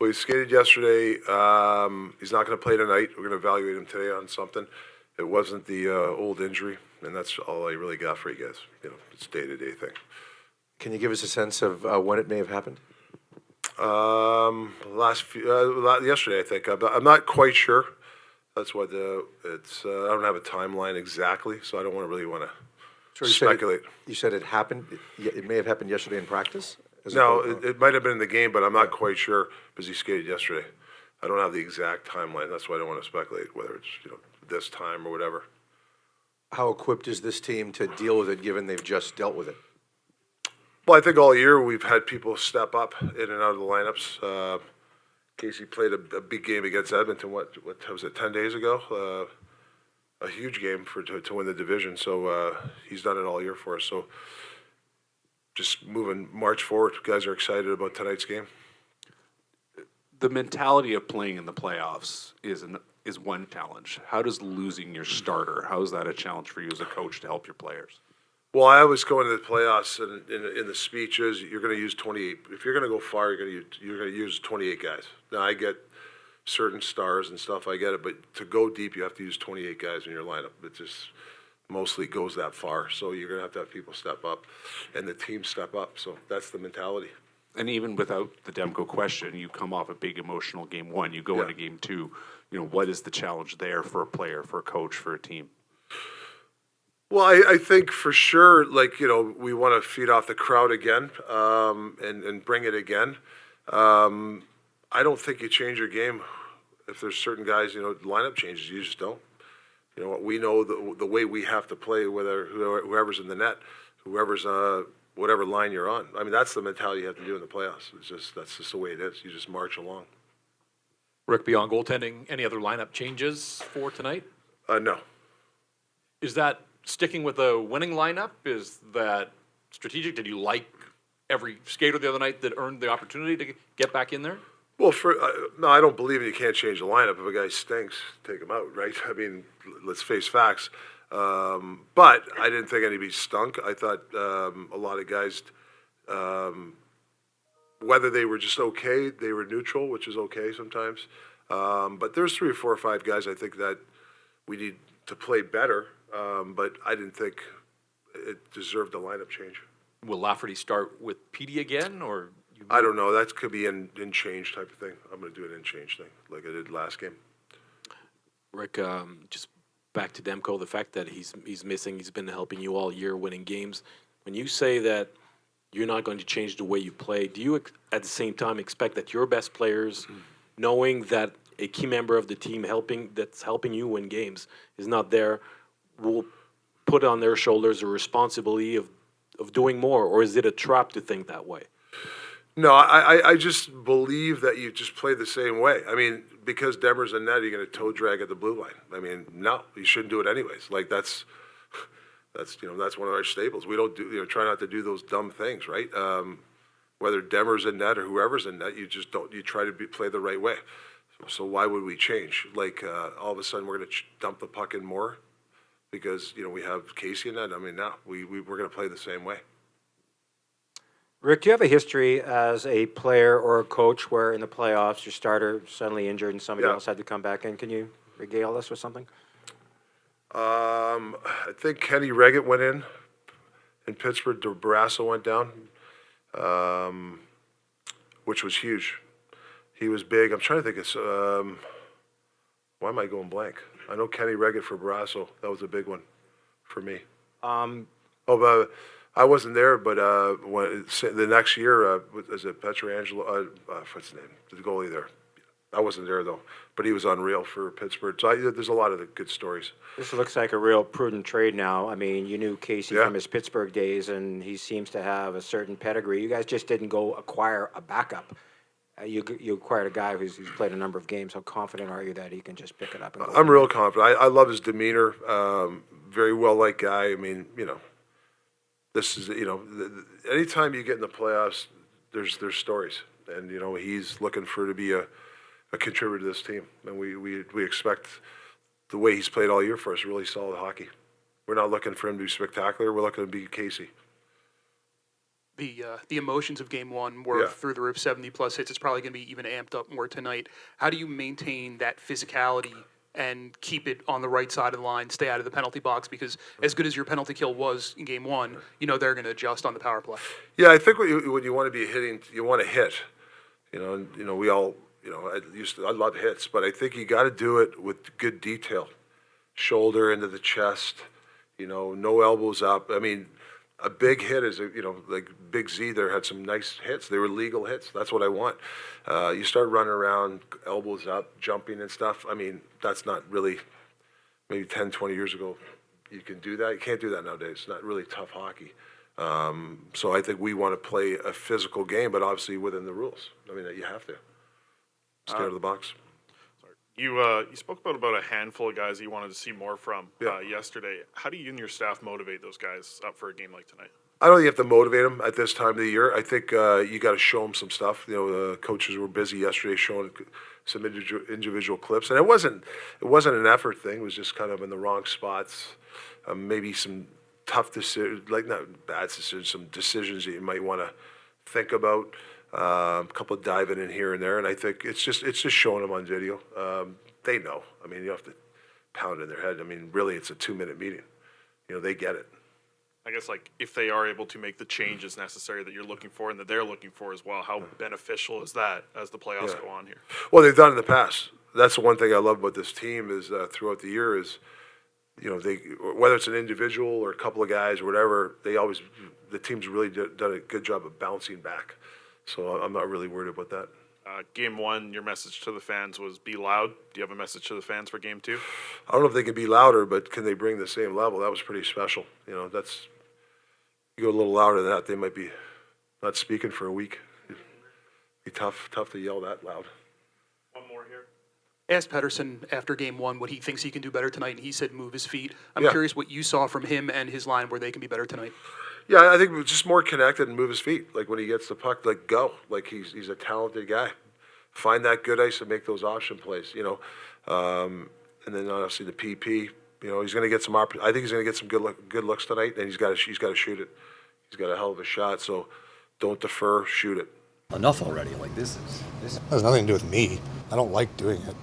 Well, he skated yesterday. He's not going to play tonight. We're going to evaluate him today on something. It wasn't the old injury, and that's all I really got for you guys. It's a day-to-day thing. Can you give us a sense of when it may have happened? Yesterday, I think. I'm not quite sure. That's what it's. I don't have a timeline exactly, so I don't really want to speculate. You said it happened. It may have happened yesterday in practice. No, it might have been in the game, but I'm not quite sure because he skated yesterday. I don't have the exact timeline. That's why I don't want to speculate whether it's this time or whatever. How equipped is this team to deal with it, given they've just dealt with it? Well, I think all year we've had people step up in and out of the lineups. Casey played a big game against Edmonton. What was it? 10 days ago. A huge game to win the division. So he's done it all year for us. So just march forward. Guys are excited about tonight's game. The mentality of playing in the playoffs is one challenge. How does losing your starter, how is that a challenge for you as a coach to help your players? Well, I always go into the playoffs, and in the speeches, you're going to use 28. If you're going to go far, you're going to use 28 guys. Now, I get certain stars and stuff, I get it, but to go deep, you have to use 28 guys in your lineup. It just mostly goes that far. So you're going to have people step up, and the team step up. So that's the mentality. And even without the Demko question, you come off a big emotional game one. You go into game two. What is the challenge there for a player, for a coach, for a team? Well, I think for sure, we want to feed off the crowd again and bring it again. I don't think you change your game if there's certain guys, lineup changes. You just don't. We know the way we have to play, whoever's in the net, whoever's whatever line you're on. I mean, that's the mentality you have to do in the playoffs. That's just the way it is. You just march along. Rick, beyond goaltending, any other lineup changes for tonight? No. Is that sticking with a winning lineup? Is that strategic? Did you like every skater the other night that earned the opportunity to get back in there? Well, no, I don't believe you can't change the lineup. If a guy stinks, take him out, right? I mean, let's face facts. But I didn't think anybody stunk. I thought a lot of guys, whether they were just okay, they were neutral, which is okay sometimes. But there's 3 or 4 or 5 guys I think that we need to play better. But I didn't think it deserved a lineup change. Will Lafferty start with Petey again, or? I don't know. That could be in change type of thing. I'm going to do an in change thing like I did last game. Rick, just back to Demko, the fact that he's missing, he's been helping you all year winning games. When you say that you're not going to change the way you play, do you at the same time expect that your best players, knowing that a key member of the team that's helping you win games is not there, will put on their shoulders a responsibility of doing more, or is it a trap to think that way? No, I just believe that you just play the same way. I mean, because Demers in net, you're going to toe drag at the blue line. I mean, no, you shouldn't do it anyways. That's one of our staples. We don't try not to do those dumb things, right? Whether Demers in net or whoever's in net, you just don't. You try to play the right way. So why would we change? All of a sudden we're going to dump the puck in more because we have Casey in net. I mean, no, we're going to play the same way. Rick, do you have a history as a player or a coach where in the playoffs your starter suddenly injured and somebody else had to come back in? Can you regale us with something? I think Kenny Reggett went in Pittsburgh. Barrasso went down, which was huge. He was big. I'm trying to think of why am I going blank? I know Kenny Reggett for Barrasso. That was a big one for me. I wasn't there, but the next year, was it Petrangelo? What's his name? The goalie there. I wasn't there, though, but he was unreal for Pittsburgh. So there's a lot of the good stories. This looks like a real prudent trade now. I mean, you knew Casey from his Pittsburgh days, and he seems to have a certain pedigree. You guys just didn't go acquire a backup. You acquired a guy who's played a number of games. How confident are you that he can just pick it up? And go I'm real confident. I love his demeanor. Very well-liked guy. I mean, this is, anytime you get in the playoffs, there's stories. And, he's looking to be a contributor to this team. And we expect the way he's played all year for us, really solid hockey. We're not looking for him to be spectacular. We're looking to be Casey. the emotions of Game 1 were Yeah. through the roof, 70+ hits. It's probably going to be even amped up more tonight. How do you maintain that physicality and keep it on the right side of the line, stay out of the penalty box? Because as good as your penalty kill was in Game 1, you know they're going to adjust on the power play. Yeah, I think when you want to be hitting, you want to hit. We all, I love hits, but I think you got to do it with good detail. Shoulder into the chest, no elbows up. I mean, a big hit is, like Big Z there had some nice hits. They were legal hits. That's what I want. You start running around, elbows up, jumping and stuff. I mean, that's not really, maybe 10, 20 years ago, you can do that. You can't do that nowadays. It's not really tough hockey. So I think we want to play a physical game, but obviously within the rules. I mean, you have to. Stay out of the box. You spoke about a handful of guys you wanted to see more from Yeah. yesterday. How do you and your staff motivate those guys up for a game like tonight? I don't think you have to motivate them at this time of the year. I think you got to show them some stuff. The coaches were busy yesterday showing some individual clips, and it wasn't an effort thing. It was just kind of in the wrong spots. Maybe some tough decisions, like not bad decisions, some decisions that you might want to think about. A couple of diving in here and there, and I think it's just showing them on video. They know. I mean, you have to pound in their head. I mean, really, it's a 2-minute meeting. They get it. I guess, like, if they are able to make the changes necessary that you're looking for and that they're looking for as well, how beneficial is that as the playoffs go on here? Well, they've done it in the past. That's the one thing I love about this team is throughout the year is, they, whether it's an individual or a couple of guys or whatever, the team's really done a good job of bouncing back. So I'm not really worried about that. Game 1, your message to the fans was be loud. Do you have a message to the fans for Game 2? I don't know if they can be louder, but can they bring the same level? That was pretty special. That's, you go a little louder than that, they might be not speaking for a week. It'd be tough to yell that loud. One more here. Asked Pedersen after Game 1 what he thinks he can do better tonight, and he said move his feet. I'm Yeah. curious what you saw from him and his line where they can be better tonight. Yeah, I think we're just more connected and move his feet. Like when he gets the puck, like go. Like he's a talented guy. Find that good ice and make those option plays. And then obviously the PP. He's going to get some. I think he's going to get some good looks tonight, and he's got to shoot it. He's got a hell of a shot. So don't defer, shoot it. Enough already. Like this has nothing to do with me. I don't like doing it.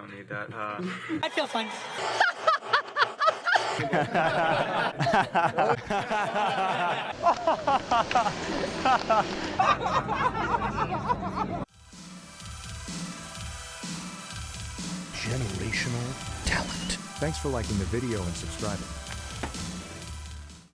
don't need that. I feel fine. Generational talent. Thanks for liking the video and subscribing.